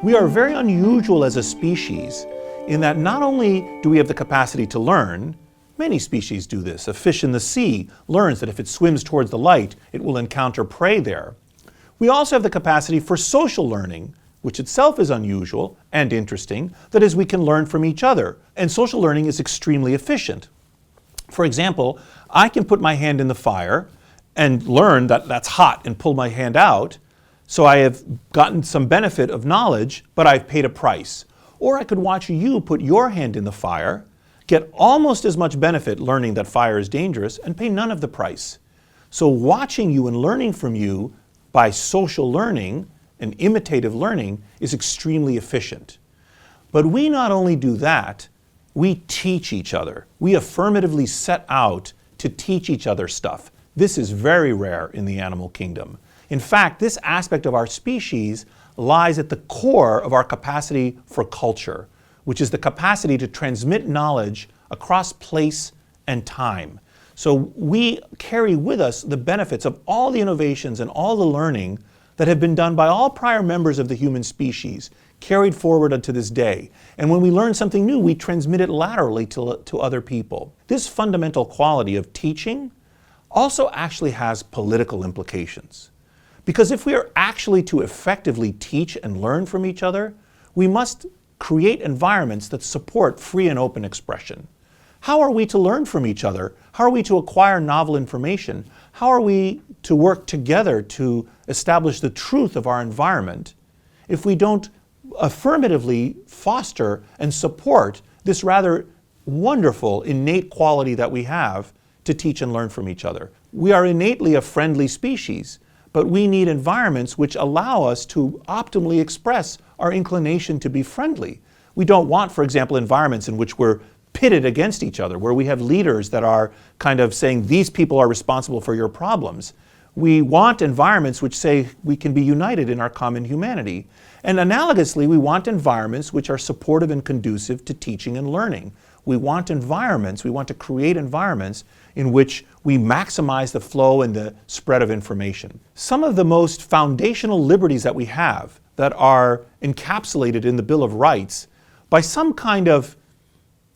We are very unusual as a species in that not only do we have the capacity to learn, many species do this. A fish in the sea learns that if it swims towards the light, it will encounter prey there. We also have the capacity for social learning, which itself is unusual and interesting. That is, we can learn from each other, and social learning is extremely efficient. For example, I can put my hand in the fire and learn that that's hot and pull my hand out, so I have gotten some benefit of knowledge, but I've paid a price. Or I could watch you put your hand in the fire, get almost as much benefit learning that fire is dangerous, and pay none of the price. So watching you and learning from you by social learning and imitative learning is extremely efficient. But we not only do that, we teach each other. We affirmatively set out to teach each other stuff. This is very rare in the animal kingdom. In fact, this aspect of our species lies at the core of our capacity for culture, which is the capacity to transmit knowledge across place and time. So we carry with us the benefits of all the innovations and all the learning that have been done by all prior members of the human species, carried forward unto this day. And when we learn something new, we transmit it laterally to other people. This fundamental quality of teaching also actually has political implications. Because if we are actually to effectively teach and learn from each other, we must create environments that support free and open expression. How are we to learn from each other? How are we to acquire novel information? How are we to work together to establish the truth of our environment if we don't affirmatively foster and support this rather wonderful innate quality that we have to teach and learn from each other? We are innately a friendly species, but we need environments which allow us to optimally express our inclination to be friendly. We don't want, for example, environments in which we're pitted against each other, where we have leaders that are kind of saying, these people are responsible for your problems. We want environments which say we can be united in our common humanity. And analogously, we want environments which are supportive and conducive to teaching and learning. We want to create environments in which we maximize the flow and the spread of information. Some of the most foundational liberties that we have that are encapsulated in the Bill of Rights by some kind of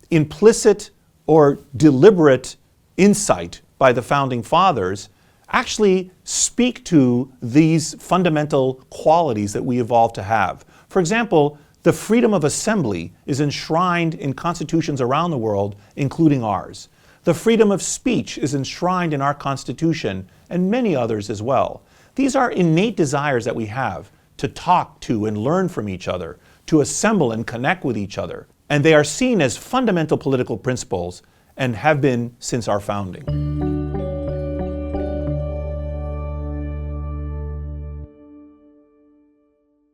implicit or deliberate insight by the Founding Fathers actually speak to these fundamental qualities that we evolved to have. For example, the freedom of assembly is enshrined in constitutions around the world, including ours. The freedom of speech is enshrined in our Constitution and many others as well. These are innate desires that we have to talk to and learn from each other, to assemble and connect with each other. And they are seen as fundamental political principles and have been since our founding.